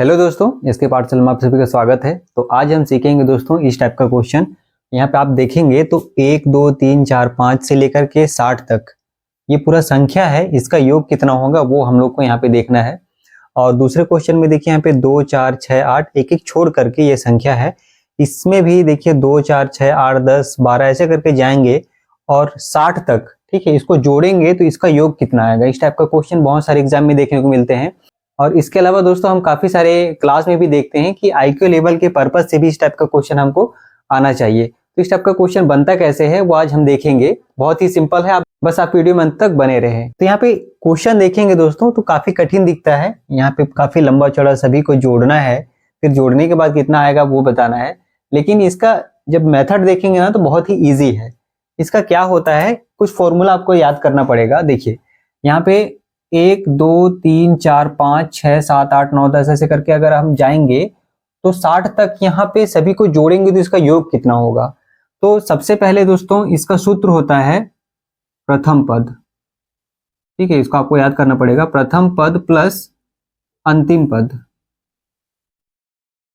Hello दोस्तों, इसके पाठशाला में आप सभी का स्वागत है। तो आज हम सीखेंगे दोस्तों इस टाइप का क्वेश्चन। यहाँ पे आप देखेंगे तो 1 2 3 4 5 से लेकर के 60 तक ये पूरा संख्या है, इसका योग कितना होगा वो हम लोग को यहाँ पे देखना है। और दूसरे क्वेश्चन में देखिए यहाँ पे 2 4 6 8 एक एक छोड़ करके ये संख्या है, इसमें भी देखिए 2 4 6 8 10 12 ऐसे करके जाएंगे और 60 तक, ठीक है, इसको जोड़ेंगे तो इसका योग कितना आएगा। इस टाइप का क्वेश्चन बहुत सारे एग्जाम में देखने को मिलते हैं। और इसके अलावा दोस्तों हम काफी सारे क्लास में भी देखते हैं कि आईक्यू लेवल के पर्पज से भी इस टाइप का क्वेश्चन हमको आना चाहिए। तो इस टाइप का क्वेश्चन बनता कैसे है वो आज हम देखेंगे। बहुत ही सिंपल है, आप वीडियो में अंत तक बने रहे। तो यहाँ पे क्वेश्चन देखेंगे दोस्तों तो काफी कठिन दिखता है। यहाँ पे काफी लंबा चौड़ा सभी को जोड़ना है, फिर जोड़ने के बाद कितना आएगा वो बताना है। लेकिन इसका जब मेथड देखेंगे ना तो बहुत ही ईजी है। इसका क्या होता है, कुछ फॉर्मूला आपको याद करना पड़ेगा। देखिए यहाँ पे 1 2 3 4 5 6 7 8 9 10 ऐसे करके अगर हम जाएंगे तो 60 तक यहाँ पे सभी को जोड़ेंगे तो इसका योग कितना होगा। तो सबसे पहले दोस्तों इसका सूत्र होता है प्रथम पद, ठीक है, इसको आपको याद करना पड़ेगा। प्रथम पद प्लस अंतिम पद,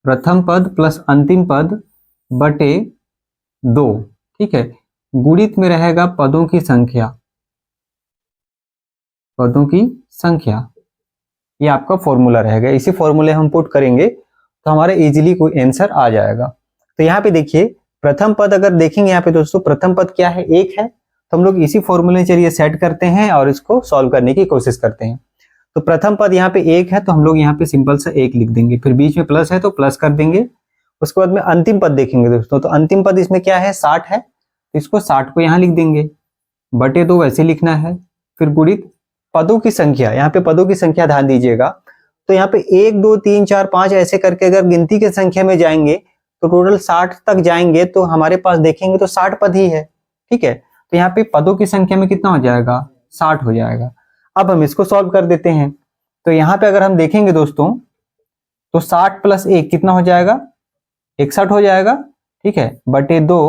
प्रथम पद प्लस अंतिम पद बटे 2, ठीक है, गुणित में रहेगा पदों की संख्या, पदों की संख्या। ये आपका फॉर्मूला रहेगा। इसी फॉर्मूले हम पुट करेंगे तो हमारा इजीली कोई आंसर आ जाएगा। तो यहाँ पे देखिए प्रथम पद अगर देखेंगे यहाँ पे दोस्तों, प्रथम पद क्या है, 1 है। तो हम लोग इसी फॉर्मूले चलिए सेट करते हैं और इसको सॉल्व करने की कोशिश करते हैं। तो प्रथम पद यहाँ पे 1 है तो हम लोग यहाँ पे सिंपल सा 1 लिख देंगे, फिर बीच में प्लस है तो प्लस कर देंगे। उसके बाद में अंतिम पद देखेंगे दोस्तों, तो अंतिम पद इसमें क्या है, 60 है, तो इसको 60 को यहाँ लिख देंगे, बटे 2 वैसे लिखना है, फिर गुणित पदों की संख्या। यहाँ पे पदों की संख्या ध्यान दीजिएगा। तो यहाँ पे 1 2 3 4 5 ऐसे करके अगर गिनती की संख्या में जाएंगे तो टोटल 60 तक जाएंगे तो हमारे पास देखेंगे तो 60 पद ही है, ठीक है। तो यहाँ पे पदों की संख्या में कितना हो जाएगा, 60 हो जाएगा। अब हम इसको सॉल्व कर देते हैं। तो यहाँ पे अगर हम देखेंगे दोस्तों तो 60 प्लस 1 कितना हो जाएगा, 61 हो जाएगा, ठीक है, बटे 2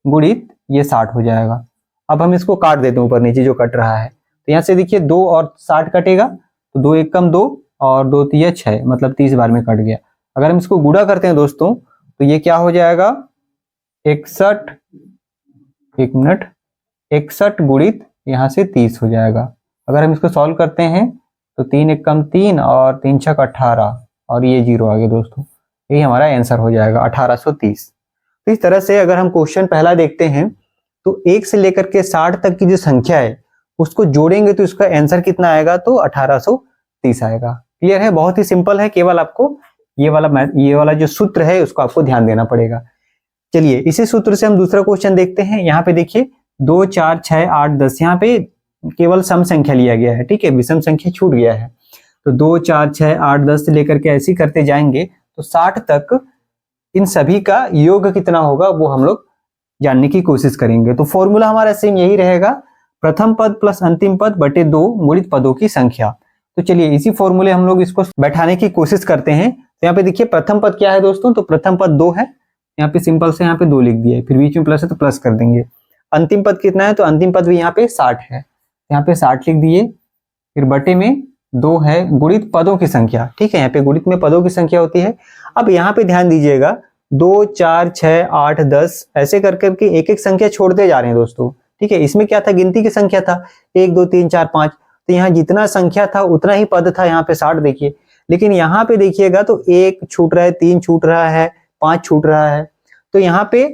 गुणित ये 60 हो जाएगा। अब हम इसको काट देते हैं ऊपर नीचे जो कट रहा है। तो यहाँ से देखिए 2 और 60 कटेगा तो 2 1 कम 2 और 2 3 6, मतलब 30 बार में कट गया। अगर हम इसको गुणा करते हैं दोस्तों तो ये क्या हो जाएगा, 61, एक मिनट, 61 गुणित यहाँ से 30 हो जाएगा। अगर हम इसको सॉल्व करते हैं तो 3 1 कम 3 और 3 6 18 और ये 0 आ गया दोस्तों। यही हमारा आंसर हो जाएगा 1830। तो इस तरह से अगर हम क्वेश्चन पहला देखते हैं तो 1 से लेकर के 60 तक की जो संख्या है उसको जोड़ेंगे तो इसका आंसर कितना आएगा, तो 1830 आएगा। क्लियर है, बहुत ही सिंपल है। केवल आपको ये वाला जो सूत्र है उसको आपको ध्यान देना पड़ेगा। चलिए इसी सूत्र से हम दूसरा क्वेश्चन देखते हैं। यहाँ पे देखिए 2 4 6 8 10, यहाँ पे केवल सम संख्या लिया गया है, ठीक है, विषम संख्या छूट गया है। तो 2 4 6 8 10 से लेकर के ऐसे करते जाएंगे तो 60 तक इन सभी का योग कितना होगा वो हम लोग जानने की कोशिश करेंगे। तो फॉर्मूला हमारा सेम यही रहेगा, प्रथम पद प्लस अंतिम पद बटे 2 गुणित पदों की संख्या। तो चलिए इसी फॉर्मूले हम लोग इसको बैठाने की कोशिश करते हैं। तो यहाँ पे देखिए प्रथम पद क्या है दोस्तों, तो प्रथम पद 2 है, यहाँ पे सिंपल से यहाँ पे 2 लिख दिया, फिर बीच में प्लस है तो प्लस कर देंगे। अंतिम पद कितना है, तो अंतिम पद भी यहाँ पे 60 है, यहाँ पे 60 लिख दिए, फिर बटे में 2 है गुणित पदों की संख्या, ठीक है, यहाँ पे गुणित में पदों की संख्या होती है। अब यहाँ पे ध्यान दीजिएगा 2 4 6 8 10 ऐसे करके एक एक संख्या छोड़ते जा रहे हैं दोस्तों, ठीक है। इसमें क्या था, गिनती की संख्या था 1 2 3 4 5, तो यहाँ जितना संख्या था उतना ही पद था, यहाँ पे 60 देखिए। लेकिन यहाँ पे देखिएगा तो 1 छूट रहा है, 3 छूट रहा है, 5 छूट रहा है। तो यहाँ पे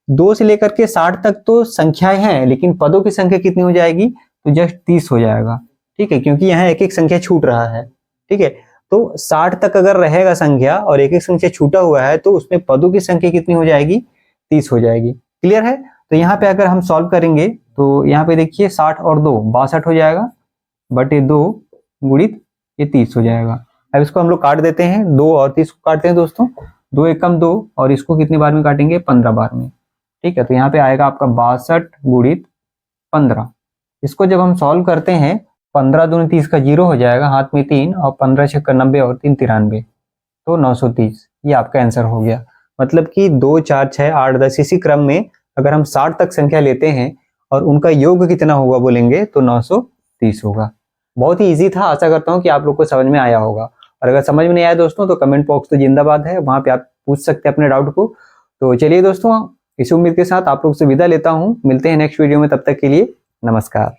2 से लेकर के 60 तक तो संख्याएं हैं, लेकिन पदों की संख्या कितनी हो जाएगी, तो जस्ट 30 हो जाएगा, ठीक है, क्योंकि यहाँ एक एक संख्या छूट रहा है, ठीक है। तो 60 तक अगर रहेगा संख्या और एक एक संख्या छूटा हुआ है तो उसमें पदों की संख्या कितनी हो जाएगी, 30 हो जाएगी। क्लियर है। तो यहाँ पे अगर हम सॉल्व करेंगे तो यहाँ पे देखिए 60 और 2 62 हो जाएगा, बटे 2 गुणित ये 30 हो जाएगा। अब इसको हम लोग काट देते हैं, 2 और 30 को काटते हैं दोस्तों, 2 1 कम 2 और इसको कितने बार में काटेंगे, 15 बार में, ठीक है। तो यहाँ पे आएगा आपका 62 गुणित 15। इसको जब हम सॉल्व करते हैं 15 दूनी 30 का 0 हो जाएगा, हाथ में 3 और 15 6 90 और 3 93, तो 930। ये आपका आंसर हो गया। मतलब कि 2 4 6 8 10 इसी क्रम में अगर हम 60 तक संख्या लेते हैं और उनका योग कितना होगा बोलेंगे तो 930 होगा। बहुत ही इजी था, आशा करता हूँ कि आप लोग को समझ में आया होगा। और अगर समझ में नहीं आया दोस्तों तो कमेंट बॉक्स तो जिंदाबाद है, वहां पे आप पूछ सकते हैं अपने डाउट को। तो चलिए दोस्तों, इस उम्मीद के साथ आप लोग से विदा लेता हूँ, मिलते हैं नेक्स्ट वीडियो में, तब तक के लिए नमस्कार।